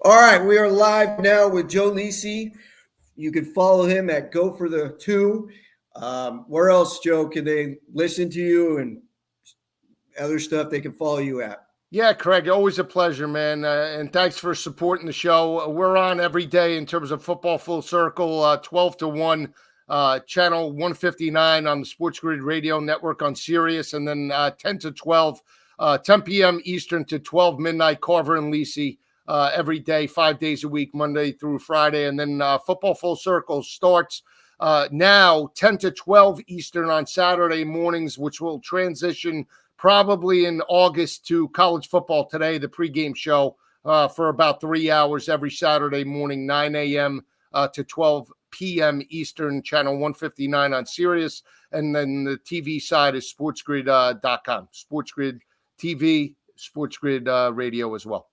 All right, we are live now with Joe Lisi. You can follow him at Go for the Two. Where else, Joe, can they listen to you and other stuff they can follow you at? Yeah, Craig, always a pleasure, man. And thanks for supporting the show. We're on every day in terms of football full circle, 12 to 1, channel 159 on the Sports Grid Radio Network on Sirius, and then 10 to 12, 10 p.m. Eastern to 12 midnight, Carver and Lisi, every day, 5 days a week, Monday through Friday. And then football full circle starts now 10 to 12 Eastern on Saturday mornings, which will transition probably in August to College Football Today, the pregame show for about 3 hours every Saturday morning, 9 a.m. To 12 p.m. Eastern, channel 159 on Sirius. And then the TV side is sportsgrid.com, SportsGrid TV, SportsGrid Radio as well.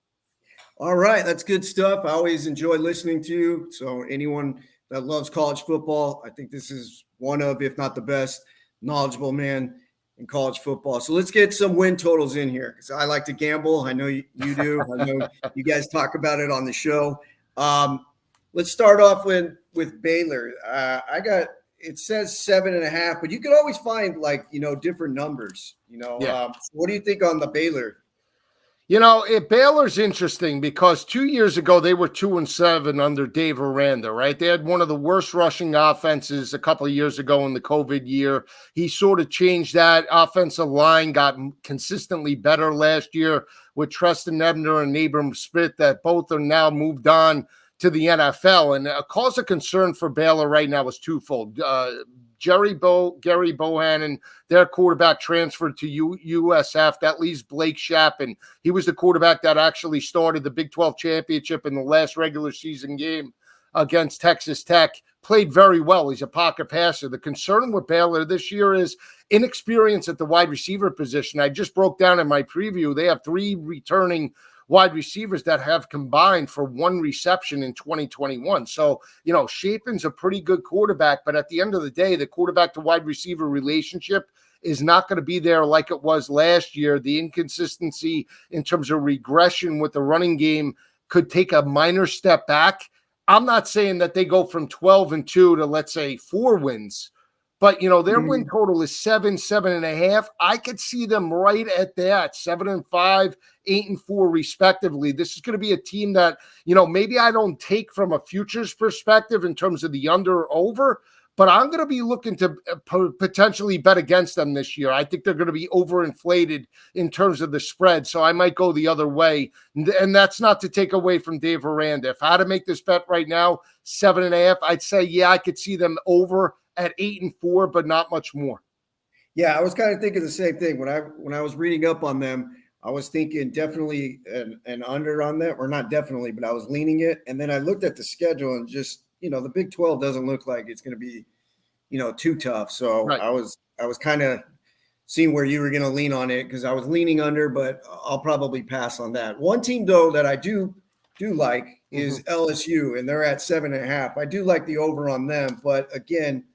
All right, that's good stuff. I always enjoy listening to you. So anyone that loves college football, I think this is one of, if not the best, knowledgeable man in college football. So let's get some win totals in here because I like to gamble. I know you do. I know you guys talk about it on the show. Let's start off with Baylor. It says 7.5, but you can always find different numbers. What do you think on the Baylor? Baylor's interesting because 2 years ago they were 2-7 under Dave Aranda, right? They had one of the worst rushing offenses a couple of years ago in the COVID year. He sort of changed that. Offensive line got consistently better last year with Treston Ebner and Abram Smith that both are now moved on to the NFL. And a cause of concern for Baylor right now is twofold. Gary Bohannon, their quarterback, transferred to USF. That leaves Blake Shapen. He was the quarterback that actually started the Big 12 championship in the last regular season game against Texas Tech. Played very well. He's a pocket passer. The concern with Baylor this year is inexperience at the wide receiver position. I just broke down in my preview. They have 3 returning wide receivers that have combined for 1 reception in 2021. So, Shapen's a pretty good quarterback, but at the end of the day, the quarterback to wide receiver relationship is not going to be there like it was last year. The inconsistency in terms of regression with the running game could take a minor step back. I'm not saying that they go from 12-2 to, let's say, 4 wins. But, their win total is 7.5. I could see them right at that, 7-5, 8-4, respectively. This is going to be a team that, maybe I don't take from a futures perspective in terms of the under or over, but I'm going to be looking to potentially bet against them this year. I think they're going to be overinflated in terms of the spread, so I might go the other way. And that's not to take away from Dave Aranda. If I had to make this bet right now, 7.5, I'd say, yeah, I could see them over at 8-4, but not much more. Yeah, I was kind of thinking the same thing. When I was reading up on them, I was thinking definitely an under on that, or not definitely, but I was leaning it. And then I looked at the schedule and just, the Big 12 doesn't look like it's going to be, too tough. So right. I was kind of seeing where you were going to lean on it because I was leaning under, but I'll probably pass on that. One team, though, that I do like is LSU, and they're at 7.5. I do like the over on them, but again,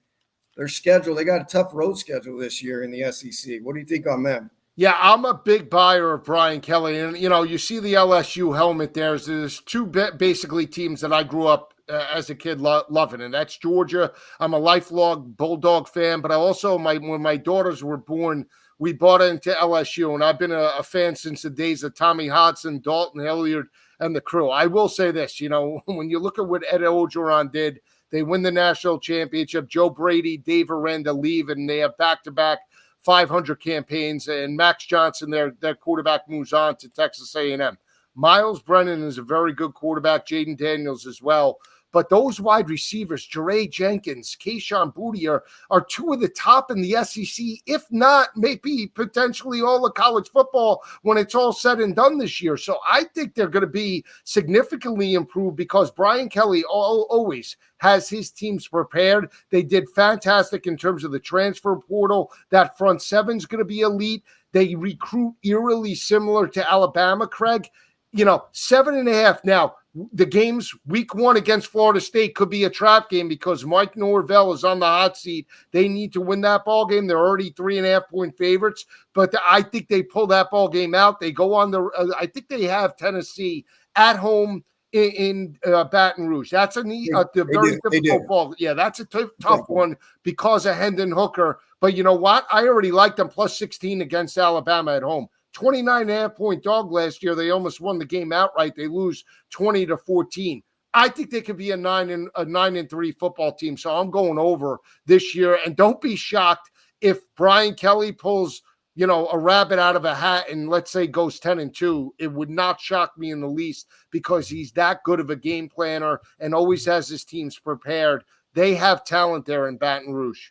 their schedule, they got a tough road schedule this year in the SEC. What do you think on them? Yeah, I'm a big buyer of Brian Kelly. And, you see the LSU helmet there. There's 2 basically teams that I grew up as a kid loving, and that's Georgia. I'm a lifelong Bulldog fan, but I also, when my daughters were born, we bought into LSU, and I've been a fan since the days of Tommy Hodson, Dalton Hilliard, and the crew. I will say this, when you look at what Ed Orgeron did, they win the national championship. Joe Brady, Dave Aranda leave, and they have back-to-back 500 campaigns. And Max Johnson, their quarterback, moves on to Texas A&M. Miles Brennan is a very good quarterback. Jaden Daniels as well. But those wide receivers, Jere Jenkins, Kayshon Boutte, are 2 of the top in the SEC, if not maybe potentially all of college football when it's all said and done this year. So I think they're going to be significantly improved because Brian Kelly always has his teams prepared. They did fantastic in terms of the transfer portal. That front seven's going to be elite. They recruit eerily similar to Alabama, Craig. 7.5 now. The games week 1 against Florida State could be a trap game because Mike Norvell is on the hot seat. They need to win that ball game. They're already 3.5-point favorites, but I think they pull that ball game out. They go on I think they have Tennessee at home in Baton Rouge. That's a very difficult ball. Yeah, that's a tough one because of Hendon Hooker. But you know what? I already liked them plus 16 against Alabama at home. 29.5-point dog last year. They almost won the game outright. They lose 20-14. I think they could be a 9-3 football team. So I'm going over this year. And don't be shocked if Brian Kelly pulls, a rabbit out of a hat and let's say goes 10-2. It would not shock me in the least because he's that good of a game planner and always has his teams prepared. They have talent there in Baton Rouge.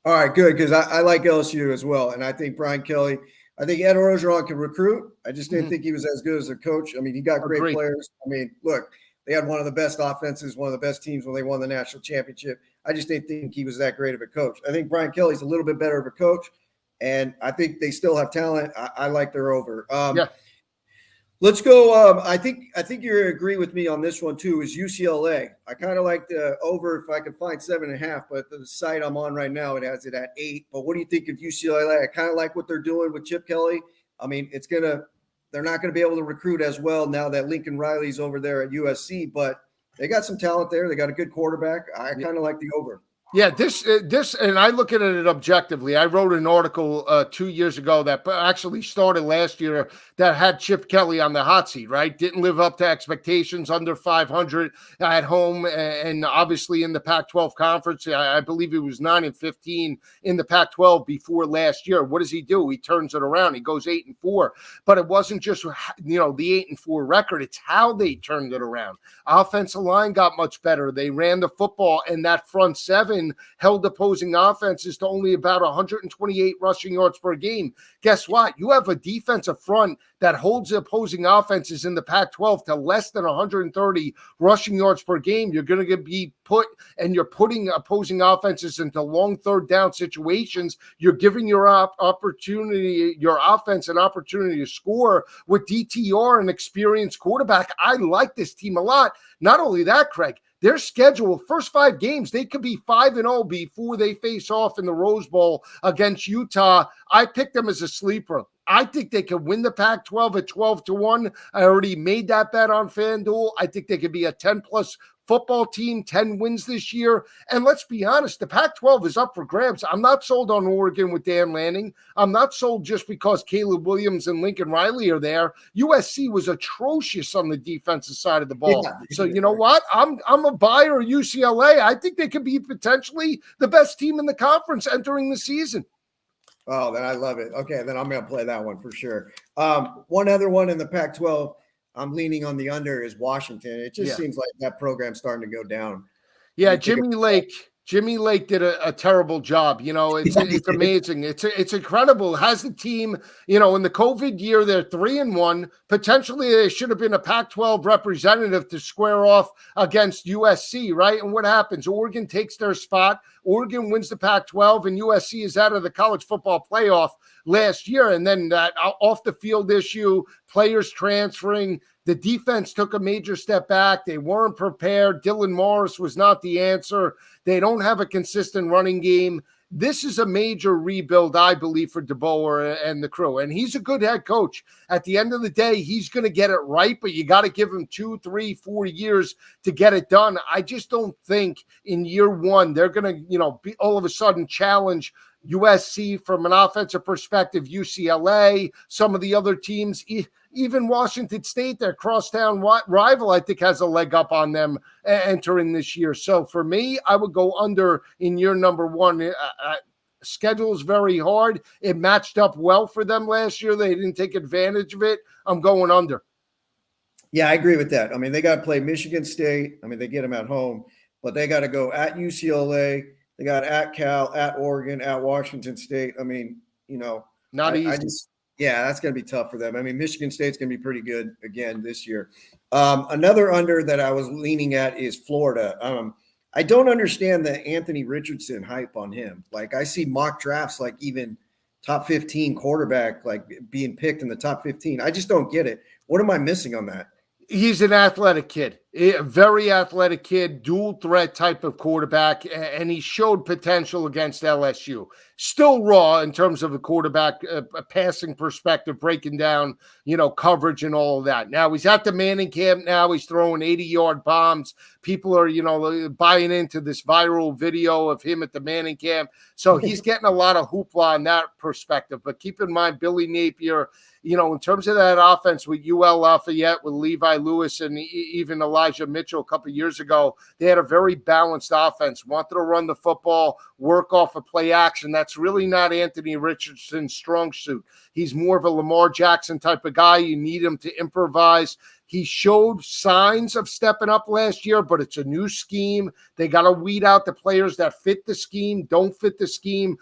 All right, good, because I like LSU as well. And I think Brian Kelly, I think Ed Orgeron can recruit. I just didn't think he was as good as a coach. I mean, he got great players. I mean, look, they had one of the best offenses, one of the best teams when they won the national championship. I just didn't think he was that great of a coach. I think Brian Kelly's a little bit better of a coach, and I think they still have talent. I like their over. Let's go. I think you agree with me on this one too. Is UCLA? I kind of like the over if I could find 7.5, but the site I'm on right now it has it at 8. But what do you think of UCLA? I kind of like what they're doing with Chip Kelly. I mean, they're not going to be able to recruit as well now that Lincoln Riley's over there at USC, but they got some talent there. They got a good quarterback. I kind of like the over. Yeah, this, and I look at it objectively. I wrote an article 2 years ago that actually started last year that had Chip Kelly on the hot seat, right? Didn't live up to expectations, under 500 at home, and obviously in the Pac-12 conference. I believe it was 9-15 in the Pac-12 before last year. What does he do? He turns it around. He goes 8-4. But it wasn't just the 8-4 record. It's how they turned it around. Offensive line got much better. They ran the football, and that front seven held opposing offenses to only about 128 rushing yards per game. Guess what? You have a defensive front that holds opposing offenses in the Pac-12 to less than 130 rushing yards per game. You're going to be putting opposing offenses into long third down situations. You're giving your offense an opportunity to score with DTR, an experienced quarterback. I like this team a lot. Not only that, Craig, their schedule, first 5 games, they could be 5-0 before they face off in the Rose Bowl against Utah. I picked them as a sleeper. I think they could win the Pac-12 at 12-1. I already made that bet on FanDuel. I think they could be a 10-plus football team, 10 wins this year. And let's be honest, the Pac-12 is up for grabs. I'm not sold on Oregon with Dan Lanning. I'm not sold just because Caleb Williams and Lincoln Riley are there. USC was atrocious on the defensive side of the ball. Yeah. So you know what? I'm a buyer of UCLA. I think they could be potentially the best team in the conference entering the season. Oh, then I love it. Okay, then I'm going to play that one for sure. One other one in the Pac-12 I'm leaning on the under is Washington. It just seems like that program's starting to go down. Yeah, Jimmy Lake did a terrible job. It's amazing. It's incredible. Has the team, in the COVID year, they're 3-1. Potentially they should have been a Pac-12 representative to square off against USC, right? And what happens? Oregon takes their spot. Oregon wins the Pac-12 and USC is out of the college football playoff last year. And then that off the field issue, players transferring, the defense took a major step back. They weren't prepared. Dylan Morris was not the answer. They don't have a consistent running game. This is a major rebuild, I believe, for DeBoer and the crew. And he's a good head coach. At the end of the day, he's going to get it right, but you got to give him 2, 3, 4 years to get it done. I just don't think in year one they're going to, be all of a sudden challenge USC from an offensive perspective, UCLA, some of the other teams, even Washington State, their crosstown rival, I think has a leg up on them entering this year. So for me, I would go under in year number one. Schedule is very hard. It matched up well for them last year. They didn't take advantage of it. I'm going under. Yeah, I agree with that. I mean, they got to play Michigan State. I mean, they get them at home, but they got to go at UCLA. They got at Cal, at Oregon, at Washington State. I mean, not easy. That's going to be tough for them. I mean, Michigan State's going to be pretty good again this year. Another under that I was leaning at is Florida. I don't understand the Anthony Richardson hype on him. Like I see mock drafts, like even top 15 quarterback, like being picked in the top 15. I just don't get it. What am I missing on that? He's an athletic kid, a very athletic kid, dual threat type of quarterback, and he showed potential against LSU. Still raw in terms of a quarterback, a passing perspective, breaking down, coverage and all of that. Now he's at the Manning camp now. He's throwing 80-yard bombs. People are, buying into this viral video of him at the Manning camp. So he's getting a lot of hoopla on that perspective. But keep in mind, Billy Napier, in terms of that offense with UL Lafayette, with Levi Lewis and even Elijah Mitchell a couple of years ago, they had a very balanced offense, wanted to run the football, work off of play action. That's really not Anthony Richardson's strong suit. He's more of a Lamar Jackson type of guy. You need him to improvise. He showed signs of stepping up last year, but it's a new scheme. They got to weed out the players that fit the scheme, don't fit the scheme.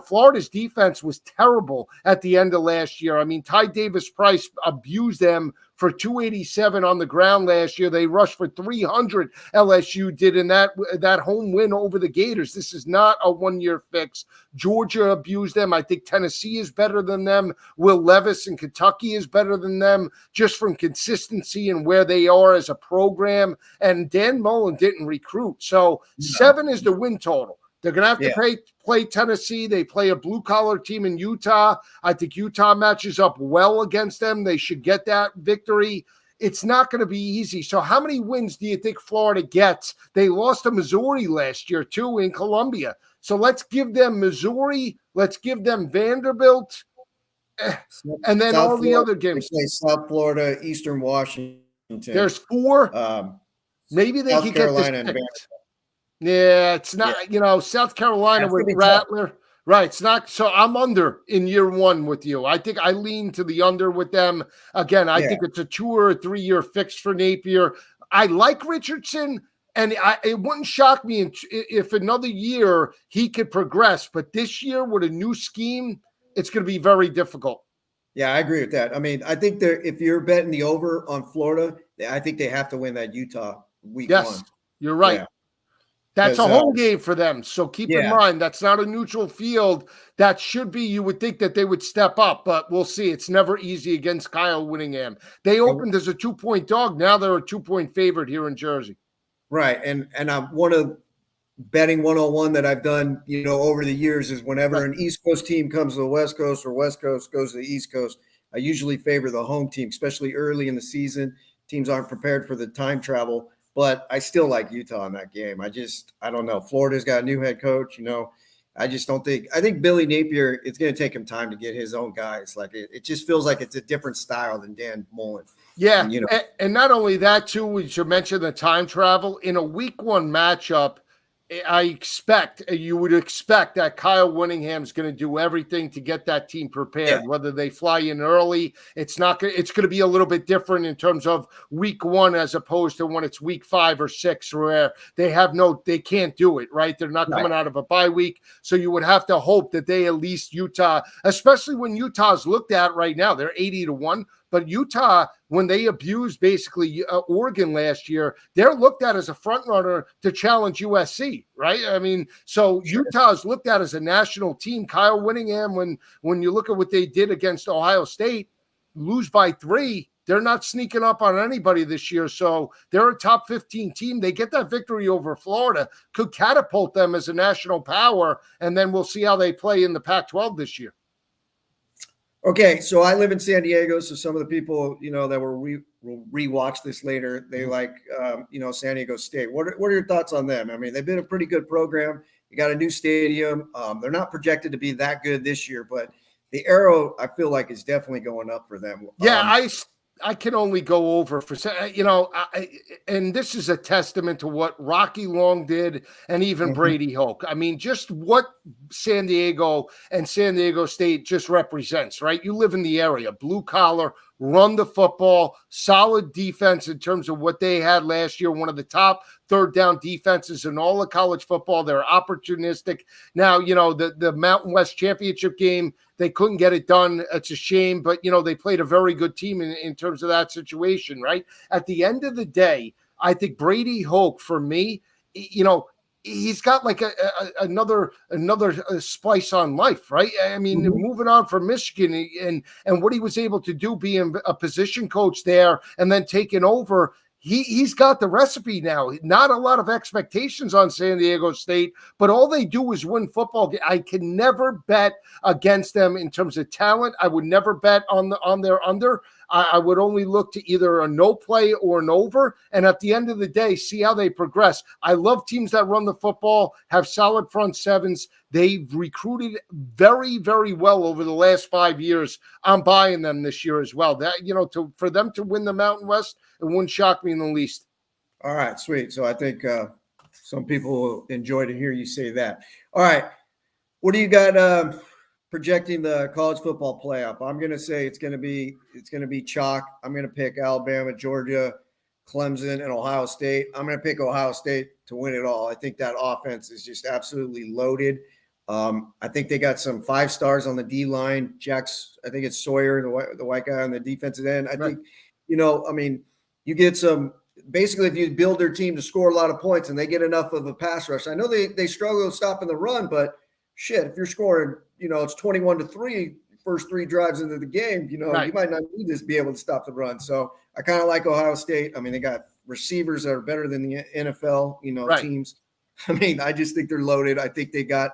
Florida's defense was terrible at the end of last year. I mean, Ty Davis-Price abused them for 287 on the ground last year. They rushed for 300, LSU did, in that home win over the Gators. This is not a one-year fix. Georgia abused them. I think Tennessee is better than them. Will Levis in Kentucky is better than them, just from consistency and where they are as a program. And Dan Mullen didn't recruit. So 7 is the win total. They're going to have to play Tennessee. They play a blue-collar team in Utah. I think Utah matches up well against them. They should get that victory. It's not going to be easy. So how many wins do you think Florida gets? They lost to Missouri last year, too, in Columbia. So let's give them Missouri. Let's give them Vanderbilt. And then South all the other games. They play South Florida, Eastern Washington. There's 4. Maybe they South can Carolina get this. Yeah, it's not, with Carolina with Rattler. Tough. Right. It's not. So I'm under in year 1 with you. I think I lean to the under with them. Again, I think it's a 2 or a 3 year fix for Napier. I like Richardson, and it wouldn't shock me if another year he could progress. But this year with a new scheme, it's going to be very difficult. Yeah, I agree with that. I mean, I think if you're betting the over on Florida, I think they have to win that Utah week 1. Yes, you're right. Yeah. That's a home game for them. So keep in mind, that's not a neutral field. That should be, you would think that they would step up, but we'll see. It's never easy against Kyle Whittingham. They opened as a 2-point dog. Now they're a 2-point favorite here in Jersey. Right. And one of betting 101 that I've done, over the years is whenever an East Coast team comes to the West Coast or West Coast goes to the East Coast, I usually favor the home team, especially early in the season. Teams aren't prepared for the time travel. But I still like Utah in that game. I don't know. Florida's got a new head coach. I just don't think – I think Billy Napier, it's going to take him time to get his own guys. Like it just feels like it's a different style than Dan Mullen. Yeah, and not only that, too, we should mention the time travel. In a week 1 matchup, you would expect that Kyle Whittingham is going to do everything to get that team prepared, whether they fly in early. It's going to be a little bit different in terms of week 1 as opposed to when it's week 5 or 6 where they can't do it, right? They're not coming out of a bye week. So you would have to hope that they at least Utah, especially when Utah's looked at right now, they're 80-1. But Utah, when they abused basically Oregon last year, they're looked at as a front runner to challenge USC, right? I mean, so Utah's looked at as a national team. Kyle Whittingham, when you look at what they did against Ohio State, lose by 3, they're not sneaking up on anybody this year. So they're a top 15 team. They get that victory over Florida, could catapult them as a national power, and then we'll see how they play in the Pac-12 this year. Okay, so I live in San Diego, so some of the people, that will rewatch this later, they like, San Diego State. What are your thoughts on them? I mean, they've been a pretty good program. You got a new stadium. They're not projected to be that good this year, but the arrow, I feel like, is definitely going up for them. Yeah, I can only go over for, and this is a testament to what Rocky Long did and even Brady Hoke. I mean, just what San Diego and San Diego State just represents, right? You live in the area, blue collar, run the football, solid defense in terms of what they had last year, one of the top third down defenses in all of college football. They're opportunistic. Now, the Mountain West Championship game, they couldn't get it done. It's a shame, but, they played a very good team in terms of that situation, right? At the end of the day, I think Brady Hoke, for me, he's got like another splice on life, right? I mean, moving on from Michigan and what he was able to do being a position coach there and then taking over. He's got the recipe now. Not a lot of expectations on San Diego State, but all they do is win football. I can never bet against them in terms of talent. I would never bet on their under. I would only look to either a no play or an over. And at the end of the day, see how they progress. I love teams that run the football, have solid front sevens. They've recruited very, very well over the last 5 years. I'm buying them this year as well. That, for them to win the Mountain West, it wouldn't shock me in the least. All right, sweet. So I think some people will enjoy to hear you say that. All right. What do you got projecting the college football playoff? I'm going to say it's going to be chalk. I'm going to pick Alabama, Georgia, Clemson, and Ohio State. I'm going to pick Ohio State to win it all. I think that offense is just absolutely loaded. I think they got some 5 stars on the D line. I think it's Sawyer, the white guy on the defensive end. I think, you get some. Basically, if you build their team to score a lot of points and they get enough of a pass rush, I know they struggle stopping the run, but shit, if you're scoring, it's 21-3 first 3 drives into the game, you might not need to be able to stop the run. So I kind of like Ohio State. I mean, they got receivers that are better than the NFL, teams. I mean, I just think they're loaded. I think they got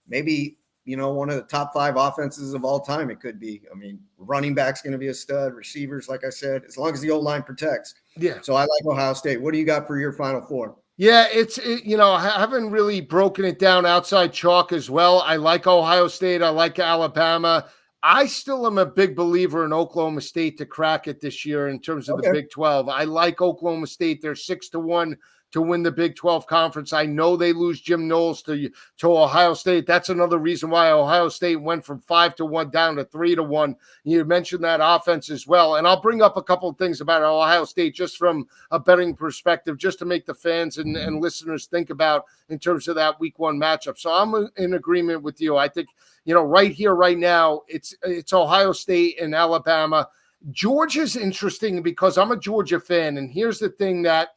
maybe, one of the top 5 offenses of all time. It could be. I mean, running back's going to be a stud. Receivers, like I said, as long as the O-line protects. Yeah. So I like Ohio State. What do you got for your Final Four? Yeah, I haven't really broken it down outside chalk as well. I like Ohio State. I like Alabama. I still am a big believer in Oklahoma State to crack it this year in terms of the Big 12. I like Oklahoma State. They're 6-1 to win the Big 12 conference. I know they lose Jim Knowles to Ohio State. That's another reason why Ohio State went from 5-1 down to 3-1. You mentioned that offense as well. And I'll bring up a couple of things about Ohio State just from a betting perspective, just to make the fans and listeners think about in terms of that week 1 matchup. So I'm in agreement with you. I think, right here, right now, it's Ohio State and Alabama. Georgia's interesting because I'm a Georgia fan. And here's the thing that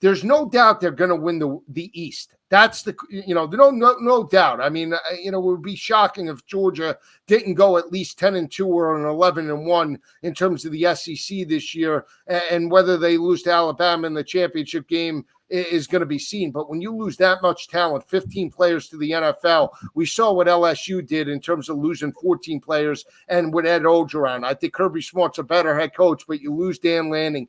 there's no doubt they're going to win the East. That's no doubt. I mean, it would be shocking if Georgia didn't go at least 10-2 or an 11-1 in terms of the SEC this year. And whether they lose to Alabama in the championship game is going to be seen. But when you lose that much talent, 15 players to the NFL, we saw what LSU did in terms of losing 14 players and with Ed Orgeron. I think Kirby Smart's a better head coach, but you lose Dan Lanning.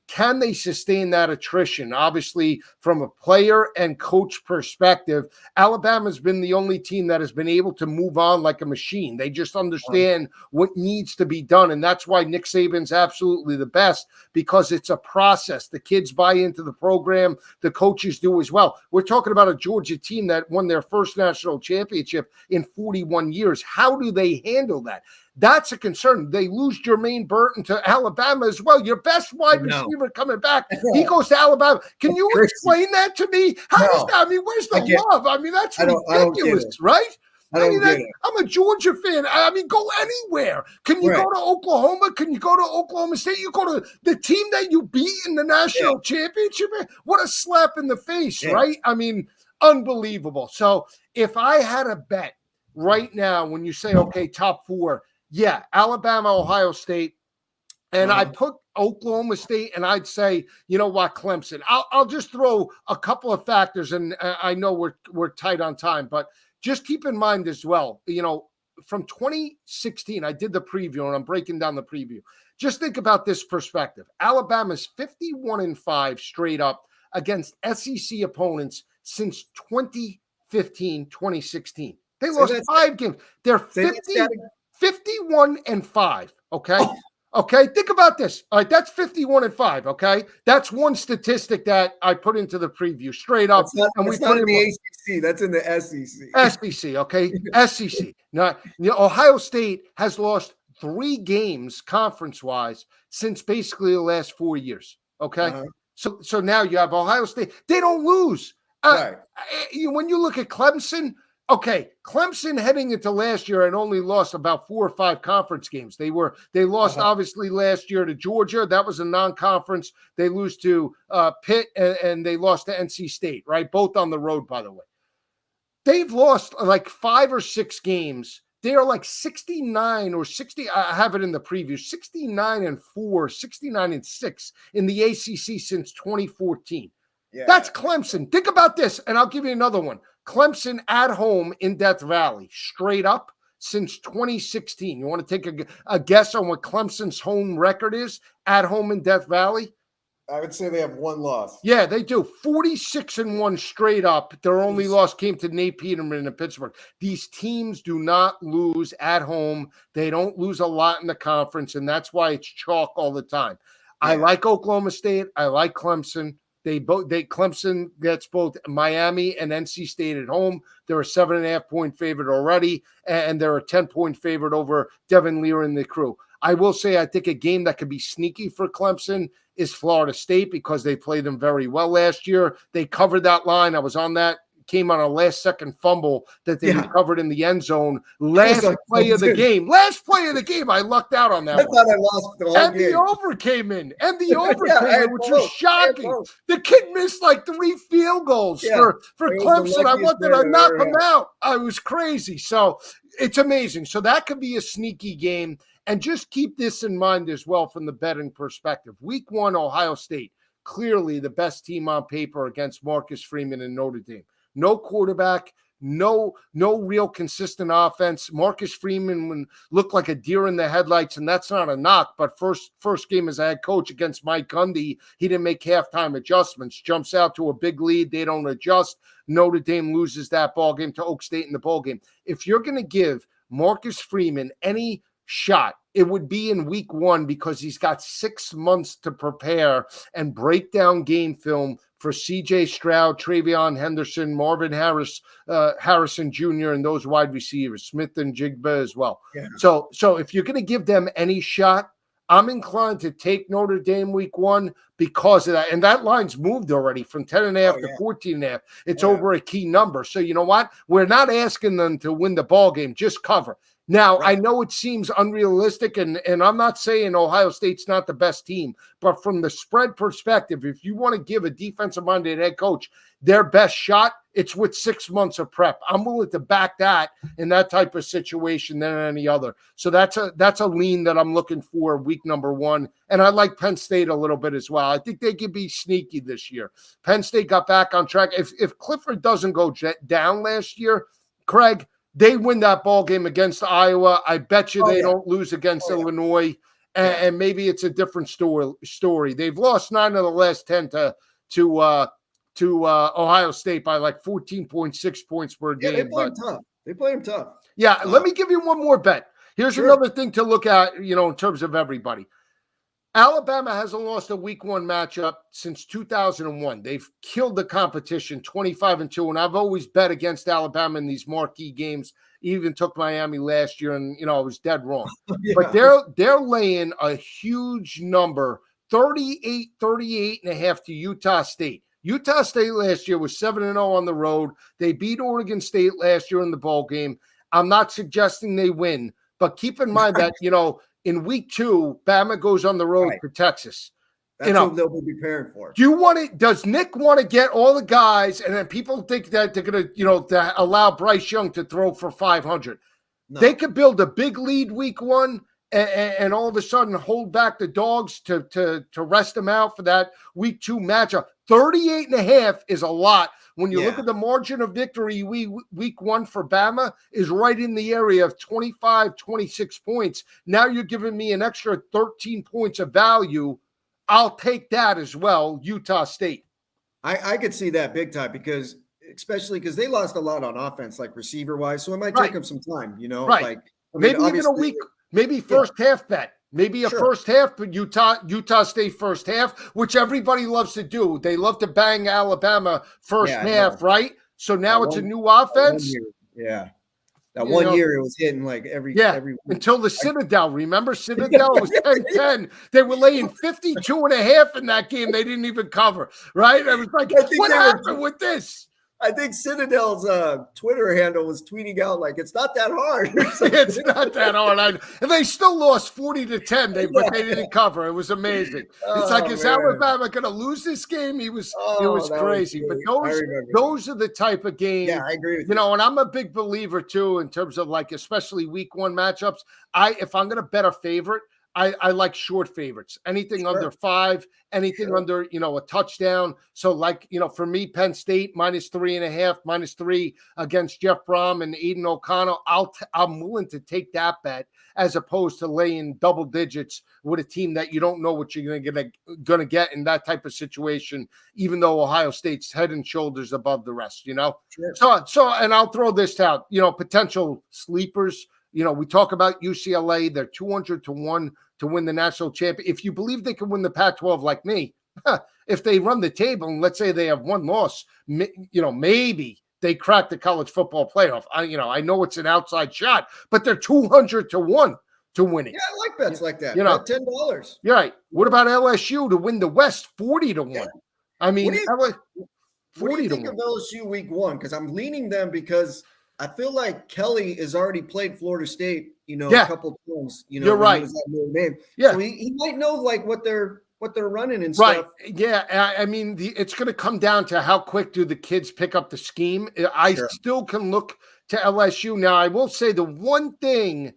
Can they sustain that attrition? Obviously, from a player and coach perspective, Alabama's been the only team that has been able to move on like a machine. They just understand what needs to be done. And that's why Nick Saban's absolutely the best, because it's a process. The kids buy into the program. The coaches do as well. We're talking about a Georgia team that won their first national championship in 41 years. How do they handle that? That's a concern. They lose Jermaine Burton to Alabama as well. Your best wide receiver coming back. He goes to Alabama. Can you explain that to me? How is that? I mean, where's the love? I mean, that's ridiculous, right? I'm a Georgia fan. I mean, go anywhere. Can you go to Oklahoma? Can you go to Oklahoma State? You go to the team that you beat in the national championship. What a slap in the face, right? I mean, unbelievable. So if I had a bet right now, when you say, okay, top 4, Alabama, Ohio State, and I put Oklahoma State, and I'd say, you know what, Clemson. I'll just throw a couple of factors, and I know we're tight on time, but just keep in mind as well, from 2016, I did the preview, and I'm breaking down the preview. Just think about this perspective. Alabama's 51-5 straight up against SEC opponents since 2015, 2016. They lost 5 games. They're 51-5. Okay. Okay. Think about this. All right. That's 51-5. Okay. That's one statistic that I put into the preview straight up. That's not in the ACC. That's in the SEC. SEC. Okay. SEC. Now, Ohio State has lost 3 games conference wise since basically the last 4 years. Okay. So now you have Ohio State. They don't lose. When you look at Clemson, okay, Clemson heading into last year had only lost about 4 or 5 conference games. They lost obviously last year to Georgia. That was a non-conference. They lose to Pitt and they lost to NC State, right? Both on the road, by the way. they've lost like 5 or 6 games. They are like 69 or 60. I have it in the preview, 69-4, 69-6 in the ACC since 2014. Yeah. That's Clemson. Think about this, and I'll give you another one. Clemson at home in Death Valley, straight up since 2016. You want to take a guess on what Clemson's home record is at home in Death Valley? I would say they have 1 loss. Yeah, they do. 46-1 straight up. Their only loss came to Nate Peterman in Pittsburgh. These teams do not lose at home. They don't lose a lot in the conference, and that's why it's chalk all the time. Yeah. I like Oklahoma State. I like Clemson. Clemson gets both Miami and NC State at home. They're a 7.5-point favorite already, and they're a 10-point favorite over Devin Lear and the crew. I will say I think a game that could be sneaky for Clemson is Florida State because they played them very well last year. They covered that line. I was on that. Came on a last-second fumble that they recovered in the end zone. Last play of the game. Last play of the game. I lucked out on that one. I thought I lost the whole game. The over came in. And the over came in, which was shocking. The kid missed like 3 field goals for Clemson. I wanted to knock him out. I was crazy. So it's amazing. So that could be a sneaky game. And just keep this in mind as well from the betting perspective. Week 1, Ohio State, clearly the best team on paper against Marcus Freeman and Notre Dame. No quarterback, no real consistent offense. Marcus Freeman looked like a deer in the headlights, and that's not a knock. But first game as a head coach against Mike Gundy, he didn't make halftime adjustments. Jumps out to a big lead, they don't adjust. Notre Dame loses that ball game to Oak State in the bowl game. If you're going to give Marcus Freeman any shot, it would be in week 1 because he's got 6 months to prepare and break down game film for C.J. Stroud, Travion Henderson, Marvin Harrison Jr., and those wide receivers, Smith and Jigba as well. Yeah. So if you're going to give them any shot, I'm inclined to take Notre Dame week 1 because of that. And that line's moved already from 10.5 to 14.5. It's over a key number. So you know what? We're not asking them to win the ball game, just cover. Now, I know it seems unrealistic, and I'm not saying Ohio State's not the best team, but from the spread perspective, if you want to give a defensive-minded head coach their best shot, it's with 6 months of prep. I'm willing to back that in that type of situation than any other. So that's a lean that I'm looking for week number 1. And I like Penn State a little bit as well. I think they could be sneaky this year. Penn State got back on track. If Clifford doesn't go down last year, Craig, they win that ball game against Iowa. I bet you they don't lose against Illinois, and maybe it's a different story. They've lost 9 of the last 10 to Ohio State by like 14.6 points per game. They play them tough. Yeah, let me give you one more bet. Here's another thing to look at, in terms of everybody. Alabama hasn't lost a week 1 matchup since 2001. They've killed the competition 25-2, and I've always bet against Alabama in these marquee games. Even took Miami last year, and I was dead wrong. But they're laying a huge number, 38.5 to Utah State. Utah State last year was 7-0 on the road. They beat Oregon State last year in the bowl game. I'm not suggesting they win, but keep in mind that, in week 2, Bama goes on the road to Texas. That's what they'll be preparing for. Does Nick want to get all the guys, and then people think that they're going to, to allow Bryce Young to throw for 500? No. They could build a big lead week 1 and all of a sudden hold back the dogs to rest them out for that week 2 matchup. 38.5 is a lot. When you look at the margin of victory, week 1 for Bama is right in the area of 25, 26 points. Now you're giving me an extra 13 points of value. I'll take that as well, Utah State. I could see that big time especially because they lost a lot on offense, like receiver-wise. So it might take them some time, Right. Maybe even a week, maybe first half bet. Maybe a first half, but Utah State first half, which everybody loves to do. They love to bang Alabama first half, right? So now it's a new offense. That one year it was hitting like every week. Until the Citadel. Remember Citadel was 10-10. They were laying 52.5 in that game. They didn't even cover, right? I was like, what happened with this? I think Citadel's Twitter handle was tweeting out like it's not that hard. It's not that hard. And they still lost 40-10, but they didn't cover. It was amazing. It's like, is Alabama going to lose this game? It was crazy. But those are the type of games. Yeah, I agree with you. You know, and I'm a big believer too in terms of like, especially week 1 matchups. If I'm going to bet a favorite, I like short favorites, anything under 5, anything under, a touchdown. So like, for me, Penn State -3.5, -3 against Jeff Brom and Aiden O'Connell. I'm willing to take that bet as opposed to laying double digits with a team that you don't know what you're going to get in that type of situation, even though Ohio State's head and shoulders above the rest, Sure. So, and I'll throw this out, potential sleepers. We talk about UCLA. They're 200-1 to win the national championship. If you believe they can win the Pac-12 like me, if they run the table and let's say they have 1 loss, maybe they crack the college football playoff. I know it's an outside shot, but they're 200-1 to win it. Yeah, I like bets like that. $10. You're right. What about LSU to win the West 40-1? Yeah. I mean, what do you think of LSU week 1? Because I'm leaning them because I feel like Kelly has already played Florida State, a couple times. You're right. Yeah, so he might know like what they're running and stuff. Right. Yeah. I mean, it's going to come down to how quick do the kids pick up the scheme. I still can look to LSU. Now, I will say the one thing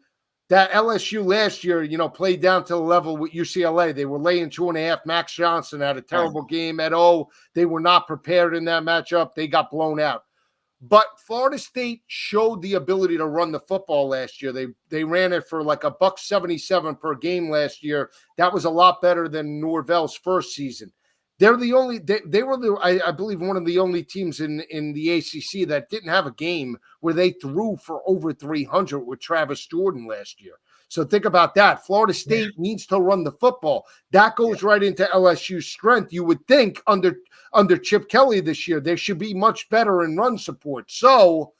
that LSU last year, played down to the level with UCLA. They were laying 2.5. Max Johnson had a terrible game at O. They were not prepared in that matchup. They got blown out. But Florida State showed the ability to run the football last year. They ran it for like $177 per game last year. That was a lot better than Norvell's first season. They're the only they were I believe one of the only teams in the ACC that didn't have a game where they threw for over 300 with Travis Jordan last year. So think about that. Florida State needs to run the football. That goes right into LSU's strength. You would think under Chip Kelly this year, they should be much better in run support. So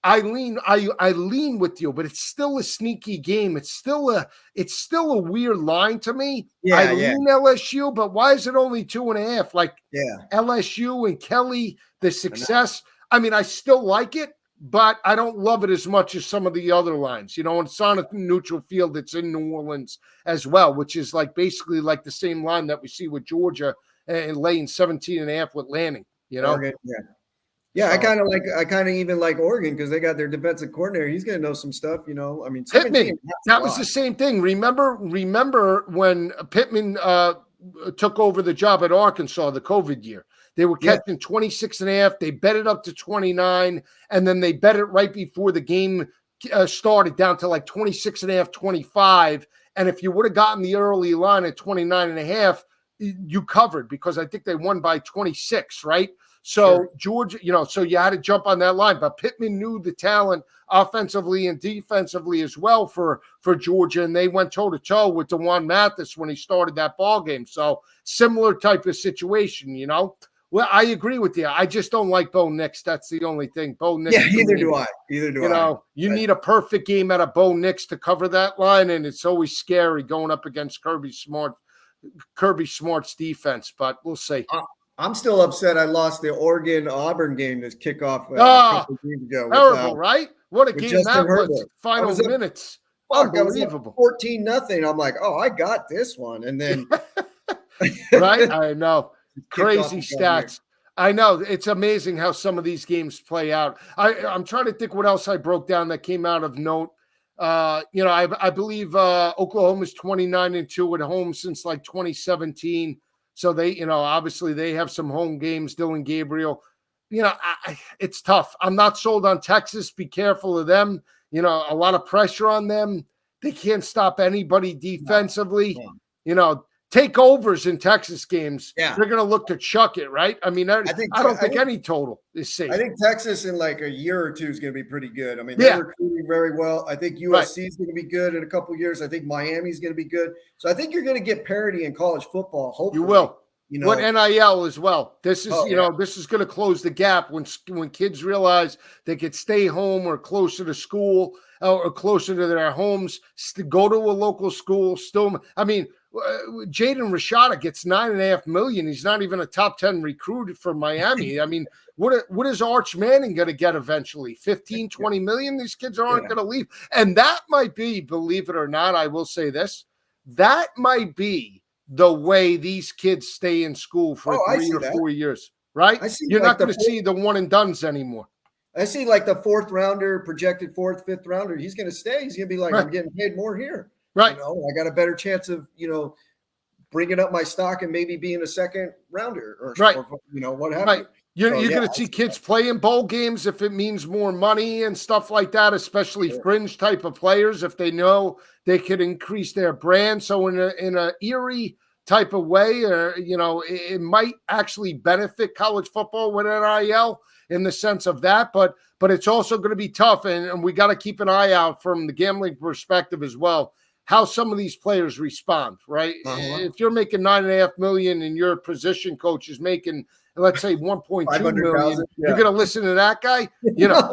I lean with you, but it's still a sneaky game. It's still a weird line to me. I lean LSU, but why is it only 2.5? Like LSU and Kelly, the success. I mean, I still like it, but I don't love it as much as some of the other lines, and it's on a neutral field that's in New Orleans as well, which is like basically like the same line that we see with Georgia and laying 17.5 with Lanning, Oregon, Yeah, I kind of even like Oregon because they got their defensive coordinator. He's going to know some stuff, I mean, Pittman, that was the same thing. Remember when Pittman took over the job at Arkansas the COVID year? They were catching 26.5. They bet it up to 29, and then they bet it right before the game started down to like 26.5, 25. And if you would have gotten the early line at 29.5, you covered because I think they won by 26, right? So Georgia, so you had to jump on that line. But Pittman knew the talent offensively and defensively as well for Georgia, and they went toe-to-toe with DeJuan Mathis when he started that ball game. So similar type of situation, Well, I agree with you. I just don't like Bo Nix. That's the only thing. Bo Nix. Yeah, either do I. You need a perfect game out of Bo Nix to cover that line, and it's always scary going up against Kirby Smart's defense. But we'll see. I'm still upset I lost the Oregon-Auburn game to kick off a couple years ago. Terrible, right? What a game that was. Final minutes. Unbelievable. 14-0. I'm like, I got this one. And then right? I know. Crazy stats. I know. It's amazing how some of these games play out. I'm trying to think what else I broke down that came out of note. I believe Oklahoma's 29-2 at home since like 2017. So they, obviously they have some home games. Dylan Gabriel, it's tough. I'm not sold on Texas. Be careful of them. A lot of pressure on them. They can't stop anybody defensively. Takeovers in Texas games. Yeah. They're going to look to chuck it, right? I mean, I don't think any total is safe. I think Texas in like a year or two is going to be pretty good. I mean, they're recruiting very well. I think USC is going to be good in a couple of years. I think Miami is going to be good. So I think you're going to get parity in college football. Hopefully. You will. What NIL as well. This is, this is going to close the gap when kids realize they could stay home or closer to school or closer to their homes, go to a local school. Still, I mean, Jaden Rashada gets $9.5 million. He's not even a top 10 recruit for Miami. I mean, what is Arch Manning going to get eventually? 15, 20 million? These kids aren't going to leave. And that might be, believe it or not, I will say this, that might be the way these kids stay in school for 3 or 4 years, right? You're not going to see the one and dones anymore. I see like the fourth rounder, projected fourth, fifth rounder. He's going to stay. He's going to be like, I'm getting paid more here. Right. You know, I got a better chance of, bringing up my stock and maybe being a second rounder or what have you. You're going to see kids play in bowl games if it means more money and stuff like that, especially fringe type of players, if they know they could increase their brand. So in a eerie type of way, or, it might actually benefit college football with NIL in the sense of that, but it's also going to be tough. And we got to keep an eye out from the gambling perspective as well, how some of these players respond, right? If you're making $9.5 million and your position coach is making, let's say, 1.2 million, you're going to listen to that guy,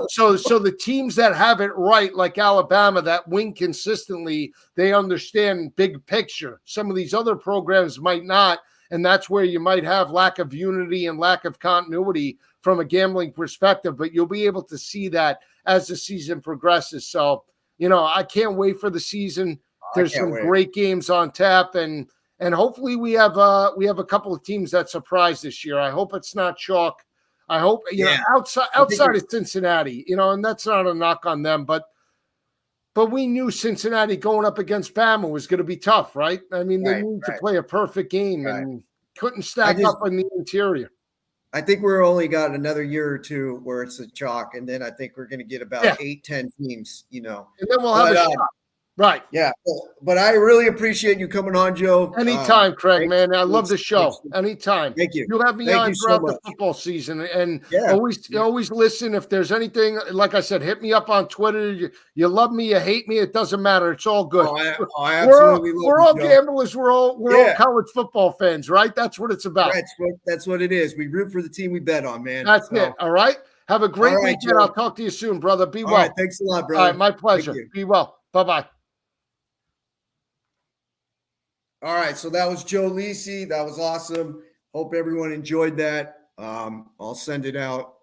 So the teams that have it right, like Alabama, that win consistently, they understand big picture. Some of these other programs might not, and that's where you might have lack of unity and lack of continuity from a gambling perspective. But you'll be able to see that as the season progresses. So, I can't wait for the season. There's some great games on tap, and hopefully we have a couple of teams that surprise this year. I hope it's not chalk. I hope outside of Cincinnati, and that's not a knock on them, but we knew Cincinnati going up against Bama was going to be tough, right? I mean, they needed to play a perfect game and couldn't stack up in the interior. I think we're only got another year or two where it's a chalk, and then I think we're going to get about 8-10 teams, And then we'll have a shot. Right. Yeah. But I really appreciate you coming on, Joe. Anytime, Craig, man. I love the show. Anytime. Thank you. You'll have me on throughout the football season. And always listen. If there's anything, like I said, hit me up on Twitter. You love me, you hate me, it doesn't matter. It's all good. I absolutely we're all gamblers. We're all college football fans, right? That's what it's about. That's what it is. We root for the team we bet on, man. That's it. All right. Have a great weekend. Joe. I'll talk to you soon, brother. Be well. All right. Thanks a lot, brother. All right. My pleasure. Be well. Bye-bye. All right, so that was Joe Lisi. That was awesome. Hope everyone enjoyed that. I'll send it out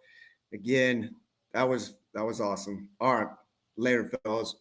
again. That was awesome. All right, later, fellas.